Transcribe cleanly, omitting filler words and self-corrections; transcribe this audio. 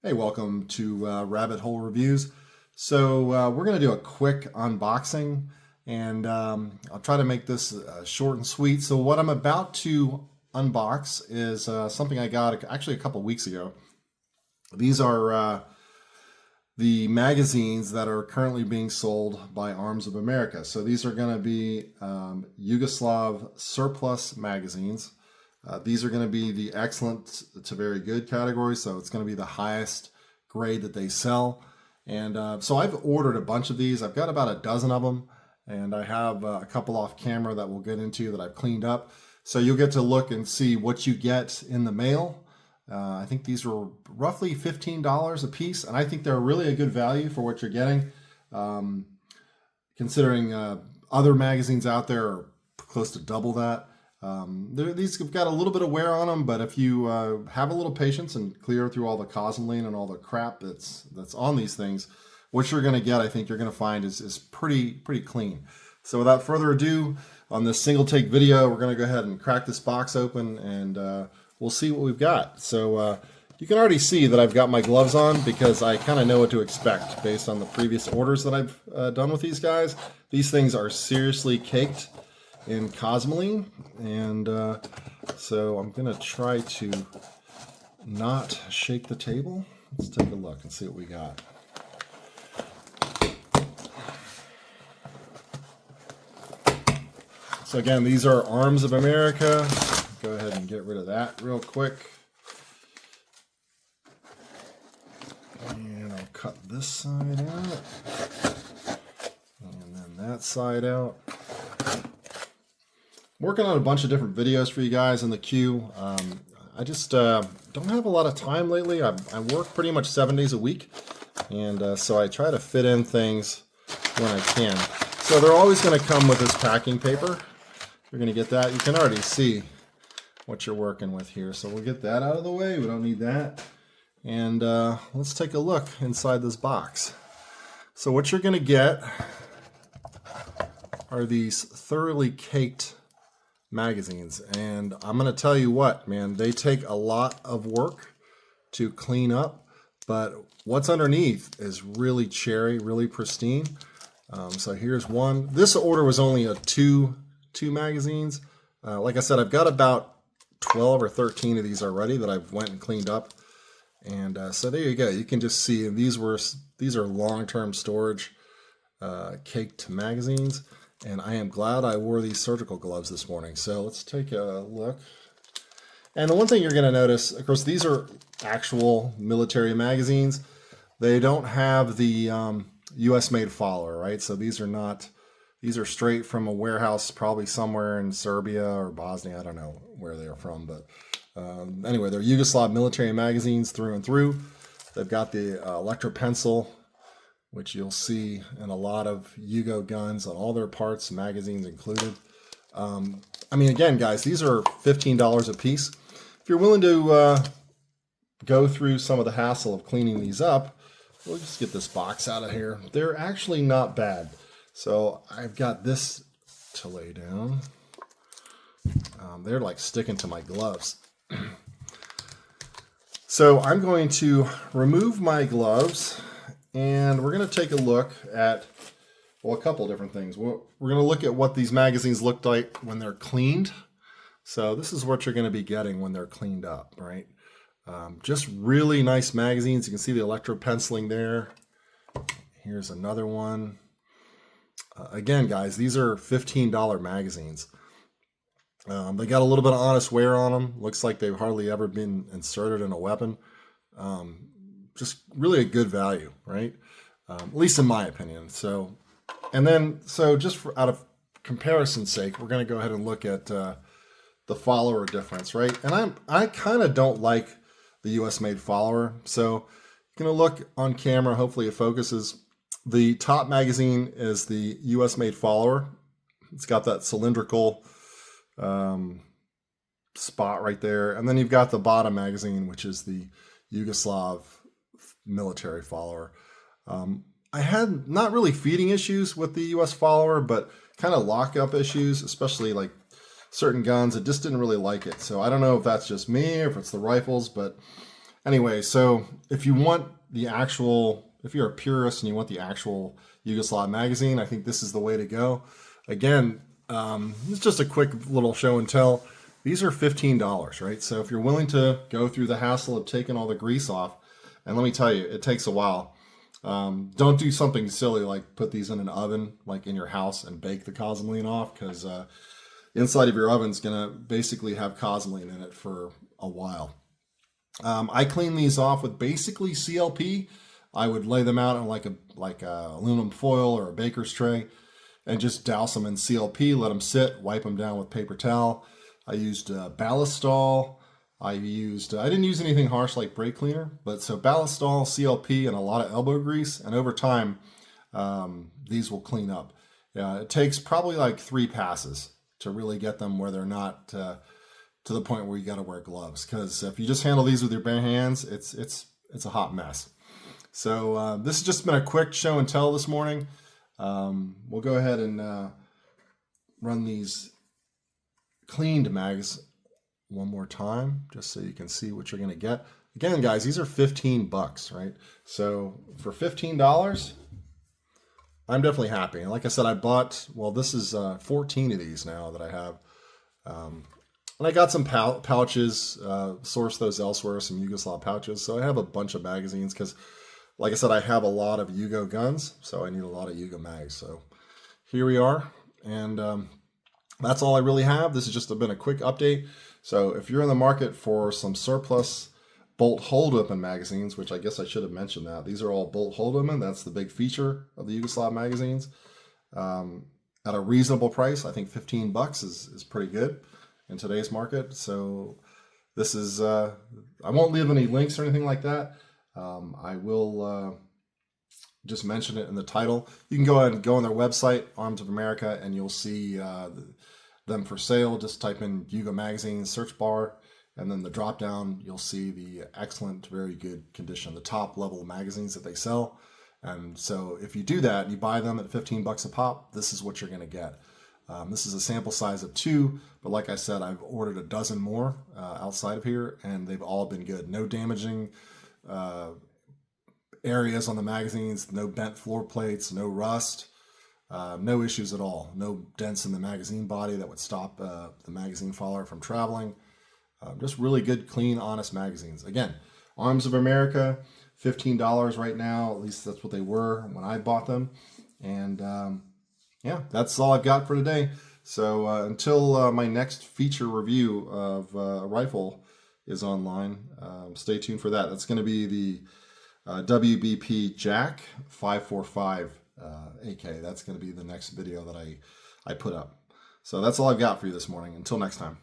Hey, welcome to Rabbit Hole Reviews. We're going to do a quick unboxing, and I'll try to make this short and sweet. So what I'm about to unbox is something I got actually a couple weeks ago. These are the magazines that are currently being sold by Arms of America. So these are going to be Yugoslav surplus magazines. These are going to be the excellent to very good category, so it's going to be the highest grade that they sell. And so I've ordered a bunch of these. I've got about a dozen of them, and I have a couple off camera that we'll get into that I've cleaned up. So you'll get to look and see what you get in the mail. I think these were roughly $15 a piece, and I think they're really a good value for what you're getting, considering other magazines out there are close to double that. These have got a little bit of wear on them, but if you have a little patience and clear through all the cosmoline and all the crap that's on these things, what you're going to get, I think you're going to find is pretty clean. So without further ado, on this single take video, we're going to go ahead and crack this box open, and we'll see what we've got. So you can already see that I've got my gloves on because I kind of know what to expect based on the previous orders that I've done with these guys. These things are seriously caked in cosmoline, and so I'm gonna try to not shake the table. Let's take a look and see what we got. So again, these are Arms of America. Go ahead and get rid of that real quick, and I'll cut this side out and then that side out. Working on a bunch of different videos for you guys in the queue. I just don't have a lot of time lately. I work pretty much 7 days a week, and so I try to fit in things when I can. So they're always going to come with this packing paper. You're going to get that. You can already see what you're working with here. So we'll get that out of the way. We don't need that. And let's take a look inside this box. So what you're going to get are these thoroughly caked magazines, and I'm gonna tell you what, man, they take a lot of work to clean up, but what's underneath is really cherry, really pristine. So here's one. This order was only a two magazines. Like I said, I've got about 12 or 13 of these already that I've went and cleaned up, and so there you go. You can just see these are long-term storage caked magazines. And I am glad I wore these surgical gloves this morning. So let's take a look. And the one thing you're going to notice, of course, these are actual military magazines. They don't have the US made follower, right? So these are straight from a warehouse, probably somewhere in Serbia or Bosnia. I don't know where they're from, but anyway, they're Yugoslav military magazines through and through. They've got the electro pencil, which you'll see in a lot of Yugo guns on all their parts, magazines included. I mean, again, guys, these are $15 a piece. If you're willing to go through some of the hassle of cleaning these up, we'll just get this box out of here. They're actually not bad. So I've got this to lay down. They're like sticking to my gloves. So I'm going to remove my gloves, and we're going to take a look at, well, a couple different things. We're going to look at what these magazines look like when they're cleaned. So this is what you're going to be getting when they're cleaned up, right? Just really nice magazines. You can see the electro penciling there. Here's another one. Again, guys, these are $15 magazines. They got a little bit of honest wear on them. Looks like they've hardly ever been inserted in a weapon. Just really a good value, right? At least in my opinion. So just out of comparison's sake, we're going to go ahead and look at the follower difference, right? And I kind of don't like the US made follower. So you're going to look on camera. Hopefully it focuses. The top magazine is the US made follower. It's got that cylindrical spot right there. And then you've got the bottom magazine, which is the Yugoslav military follower. I had not really feeding issues with the US follower, but kind of lockup issues, especially like certain guns. I just didn't really like it. So I don't know if that's just me or if it's the rifles, but Anyway, so if you want the actual, if you're a purist and you want the actual Yugoslav magazine, I think this is the way to go. Again, it's just a quick little show and tell. These are $15, right? So if you're willing to go through the hassle of taking all the grease off, and let me tell you, it takes a while. Don't do something silly like put these in an oven, like in your house, and bake the cosmoline off, because inside of your oven is going to basically have cosmoline in it for a while. I clean these off with basically CLP. I would lay them out on like a aluminum foil or a baker's tray and just douse them in CLP, let them sit, wipe them down with paper towel. I used Ballistol. I didn't use anything harsh like brake cleaner, but so Ballistol, CLP, and a lot of elbow grease. And over time, these will clean up. It takes probably like 3 passes to really get them where they're not to the point where you got to wear gloves. Because if you just handle these with your bare hands, it's a hot mess. So this has just been a quick show and tell this morning. We'll go ahead and run these cleaned mags one more time, just so you can see what you're going to get. Again, guys, these are $15, right? So for $15, I'm definitely happy. And like I said, I bought, well, this is 14 of these now that I have. And I got some pouches, sourced those elsewhere, some Yugoslav pouches. So I have a bunch of magazines because, like I said, I have a lot of Yugo guns, so I need a lot of Yugo mags. So here we are, and that's all I really have. This has just been a quick update. So if you're in the market for some surplus bolt hold open magazines, which I guess I should have mentioned that, these are all bolt hold open. That's the big feature of the Yugoslav magazines. At a reasonable price, I think $15 is pretty good in today's market. So this is, I won't leave any links or anything like that. I will just mention it in the title. You can go ahead and go on their website, Arms of America, and you'll see them for sale. Just type in Yugo Magazine search bar, and then the drop down, you'll see the excellent, very good condition, the top level magazines that they sell. And so if you do that and you buy them at $15 a pop, this is what you're going to get. This is a sample size of 2, but like I said, I've ordered a dozen more outside of here, and they've all been good. No damaging areas on the magazines, no bent floor plates, no rust, no issues at all. No dents in the magazine body that would stop the magazine follower from traveling. Just really good, clean, honest magazines. Again, Arms of America, $15 right now. At least that's what they were when I bought them. And yeah, that's all I've got for today. So until my next feature review of a rifle is online, stay tuned for that. That's going to be the WBP Jack 545 AK. That's going to be the next video that I put up. So that's all I've got for you this morning. Until next time.